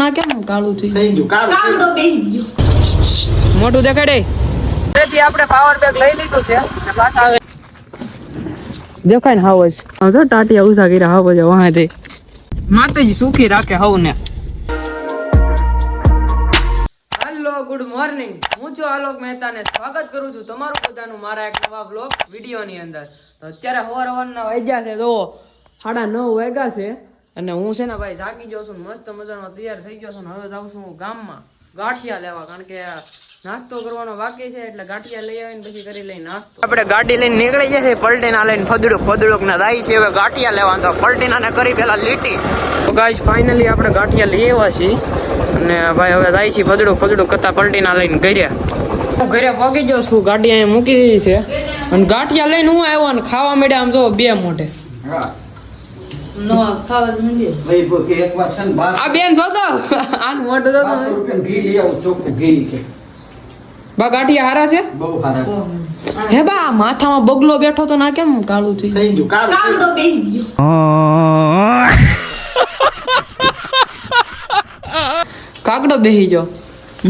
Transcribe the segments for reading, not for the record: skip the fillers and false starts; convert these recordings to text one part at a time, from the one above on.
ના કેમ કાળું થઈ ગયું? કાગડો બેહી ગયો. મોટું દેખાડે. તેથી આપણે પાવર બેગ લઈ લીધું છે અને પાછા આવે દેખાય ને હાવજ. જો ટાટિયા ઉસા કર્યા હાવજ વહાં દે. માતાજી સુખી રાખે હવને. Hello good morning. હું છું આલોક મહેતા ને સ્વાગત કરું છું તમારું બધાનું મારા એક નવા બ્લોગ વિડીયોની અંદર. તો અત્યારે સવારના વાગ્યા છે તો 9:30 વાગ્યા છે અને હું છે ને ભાઈ જાગી ગયો છું, મસ્ત મજાનો તૈયાર થઈ ગયો છું ને હવે જાઉં છું ગામમાં ગાંઠિયા લેવા, કારણ કે નાસ્તો કરવાનો બાકી છે એટલે ગાંઠિયા લઈ આવીને પછી કરી લઈ નાસ્તો. આપણે ગાડી લઈને નીકળી ગયા છે, પલટીના લઈને ફદડુક ના જાય છે હવે ગાંઠિયા લેવા. તો પલટીના ને કરી પેલા લીટી. તો ગાઈસ ફાઇનલી આપણે ગાંઠિયા લઈ આવ્યા છીએ અને ભાઈ હવે જાય છે ફદડુક કરતા પલટીના લઈને ઘરે. હું ઘરે પહોંચી ગયો છું, ગાડી અહીંયા મૂકી દીધી છે અને ગાંઠિયા લઈને હું આવ્યો ને ખાવા માંડ્યા આમ જો બે મોઢે. આ બેન જોતો આનું મોઢું જોતો બા ગાંઠિયા હારા છે, બહુ હારા છે. હે બા માથામાં બગલો બેઠો તો ના કેમ કાળું થઈ ગયું? કાગડો બેહી ગયો. કાગડો બેહી ગયો.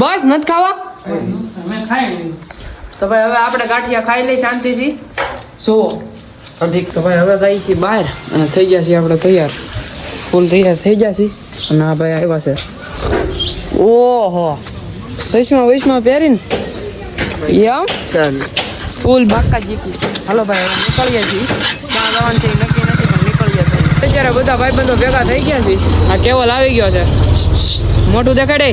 બસ નથી ખાવા મેં ખાઈ લીધું. તો ભાઈ હવે આપણે ગાંઠિયા ખાઈ લઈ શાંતિથી. સો અધિક તો ભાઈ હવે જાય છે બહાર અને થઈ ગયા છીએ આપણે તૈયાર, ફૂલ તૈયાર થઈ ગયા છીએ અને આ ભાઈ આવ્યા છે. ઓહો ચશ્મા પહેરીને એમ ચાલ ફૂલ બાકા જીકી. હાલો ભાઈ નીકળીએ છીએ, ક્યાં જવાનું છે નક્કી નથી પણ નીકળીએ છીએ. અત્યારે બધા ભાઈબંધો ભેગા થઈ ગયા છે. આ કેવલ આવી ગયો છે, મોટું દેખાડે,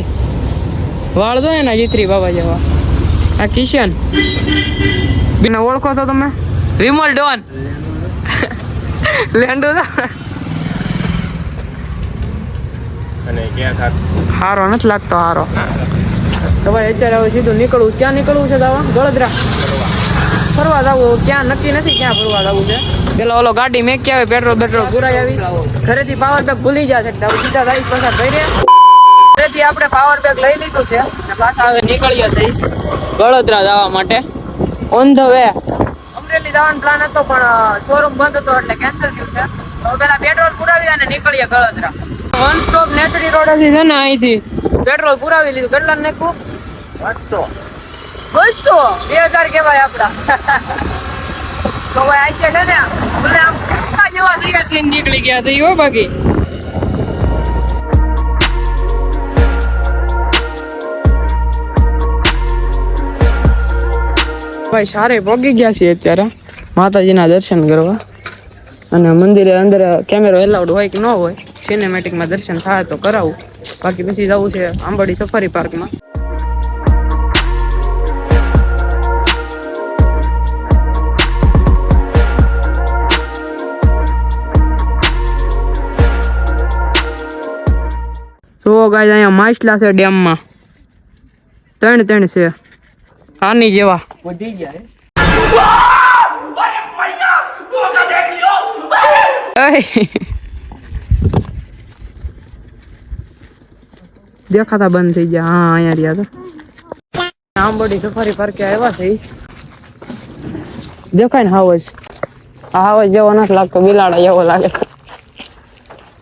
વાળ દો એના જીત્રી બાબા જેવા. આ કિશન બીને ઓળખો છો તમે? વિમલ ડોન લેન્ડો હારો નથી લાગતો હારો. તો ભાઈ અત્યારે હવે સીધું નીકળવું. ક્યાં નીકળવું છે દાવા? ગળદરા ફરવા જવું. ક્યાં નક્કી નથી ક્યાં ફરવા જવું છે. પેલો ઓલો ગાડી મેં ક્યાં પેટ્રોલ પુરાઈ આવી, ઘરેથી પાવર બેગ ભૂલી જાય છે સીધા જાય પસાર થઈ રહ્યા. ઘરેથી આપણે પાવર બેગ લઈ લીધું છે અને પાછા હવે નીકળીએ છીએ ગળદરા જવા માટે. ઓન ધ વે અમરેલી જવાનો પ્લાન હતો પણ શોરૂમ બંધ હતો એટલે કેન્સલ થયું છે. તો પેલા પેટ્રોલ પુરાવી અને નીકળીએ Galdara. One stop Nesdi road છે ને, અહીંથી પેટ્રોલ પુરાવી લીધું. કેટલા નાખ્યું? 200 2000 કહેવાય આપડા. તો ભાઈ આજે છે ને ભલે આમ જેવા તૈયાર થઈને નીકળી ગયા થઈ હો. બાકી ભાઈ સારે પહોંચી ગયા છીએ અત્યારે માતાજીના દર્શન કરવા. અને મંદિરે અંદર કેમેરો એલાઉડ હોય કે ન હોય, સિનેમેટિકમાં દર્શન થાય તો કરાવું, બાકી પછી જવું છે આંબાડી સફારી પાર્કમાં. તો ગાય અહીંયા માછલા છે ડેમમાં, ત્રણ છે આની જેવા. વધી ગયા દેખાતા બંધ થઈ ગયા. હા અહીંયા રહ્યા હતા. આંબોડી સફારી પાર્કે આવ્યા છે. દેખાય ને હાવજ? આ હાવજ જેવો નથી લાગતો, બિલાડા જેવો લાગે.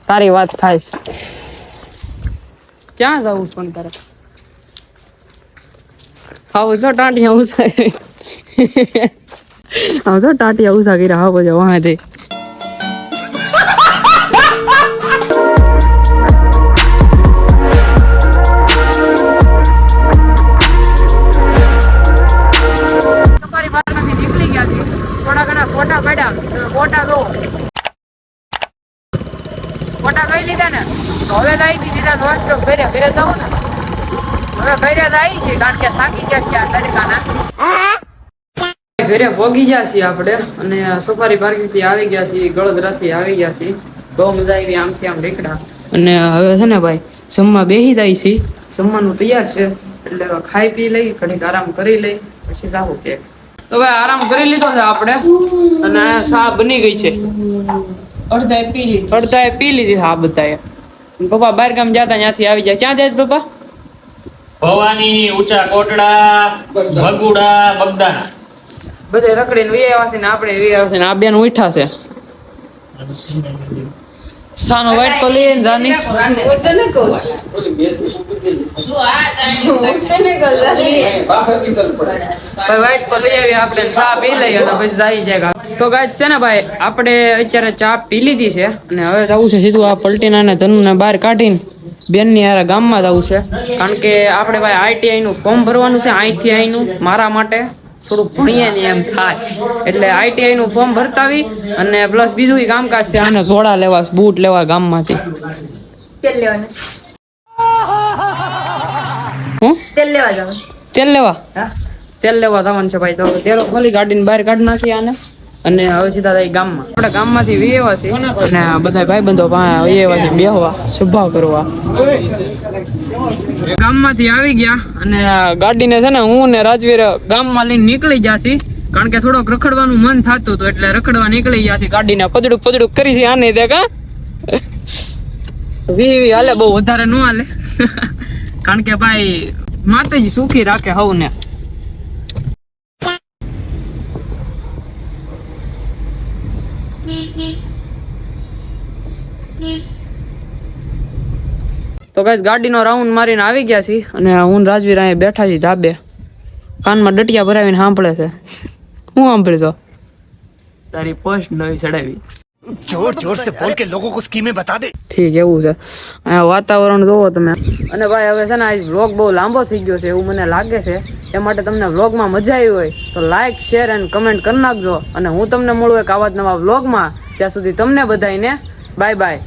તારી વાત થાય છે. ક્યાં જવું પણ તારે? હાવજ જો ટાંટિયા ઉસા આવજો ટાંટિયા ઉસા કર્યા હાવજ વહાં દે. થોડા ઘણા ફોટા પાડ્યા, ફોટા જો ફોટા કઈ લીધા ને તો હવે જાય છે સીધા નોન સ્ટોપ ઘરે જવું ને. હવે ઘરે જાય છે કારણ કે થાકી ગયા છે આ તડકાના. ઘરે ભોગી ગયા છીએ આપણે અને સફારી પાર્કથી આવી ગયા છીએ, ગળદરાથી આવી ગયા છીએ. બહુ મજા આવી આમથી આમ નીકળ્યા અને હવે છે ને ભાઈ જમવા બેસી જાય છે. જમવાનું તૈયાર છે એટલે ખાઈ પી લઈ, ઘડીક આરામ કરી લઈ પછી જાવું કે. તો ભાઈ આરામ કરી લીધો છે આપણે અને ચા બની ગઈ છે. અડધાએ પી લીધી હા બધાએ. પપ્પા બહાર ગામ જતા ત્યાંથી આવી જાય. ક્યાં જાય પપ્પા? ભવાની, ઊંચા કોટડા, ભગુડા, બગદાણા બધે રખડીને વી આવ્યા છે ને આપણે વી આવ્યા છે ને આ બેન ઉઠા છે. સાનો વાઈટ કોલી જાની વાઈટ કોલી આવી આપણે ચા પી લઈએ અને પછી જાય જાય. તો ગાઈસ છે ને ભાઈ આપણે અત્યારે ચા પી લીધી છે અને હવે જવું છે સીધું આ પલટીના ને ધનુને બહાર કાઢીને બેનની યાર ગામમાં જવું છે. કારણ કે આપણે ભાઈ આઈટીઆઈ નું ફોર્મ ભરવાનું છે અહીંથી અહીંનું મારા માટે થોડુંક ભણીએ ને એમ થાય એટલે આઈટીઆઈ નું ફોર્મ ભરતાવી અને પ્લસ બીજું કામકાજ છે આને જોડા લેવા બૂટ લેવા ગામમાંથી. હું તેલ લેવા જવાનું છે ભાઈ. તો તેલો ખોલી ગાડીને બહાર કાઢી નાખી આને અને હવે સીધા થાય ગામમાં. આપણે ગામમાંથી વિયેવા છીએ અને બધા ભાઈબંધો વિયેવા છે બેહવા સ્વભાવ કરવા. ગામમાંથી આવી ગયા અને ગાડીને છે ને હું ને રાજવીર ગામમાં લઈને નીકળી જાશી. કારણ કે થોડોક રખડવાનું મન થતું હતું એટલે રખડવા નીકળી ગયા છે. ગાડીને પદડુક કરી છે આને તે કા વી હાલે બહુ વધારે ન હાલે કારણ કે ભાઈ માતાજી સુખી રાખે હવને. તો ગાઈસ ગાડીનો રાઉન્ડ મારીને આવી ગયા છીએ અને હું રાજવીર અહીંયા બેઠા છીએ ધાબે. કાનમાં ડટિયા ભરાવીને સાંભળે છે. હું સાંભળી તો તારી પોસ્ટ નવી ચડાવી जोर जोर से बोल के लोगों को स्कीमें बता दे. ઠીક એવું છે. અહીંયા વાતાવરણ જોવો તમે. અને ભાઈ હવે છે ને આ વ્લોગ બહુ લાંબો થઈ ગયો છે એવું મને લાગે છે. એ માટે તમને વ્લોગમાં મજા આવી હોય તો લાઈક શેર અને કમેન્ટ કરી નાખજો. અને હું તમને મળું એક આવા જ નવા વ્લોગમાં. ત્યાં સુધી તમને બધાને બાય બાય.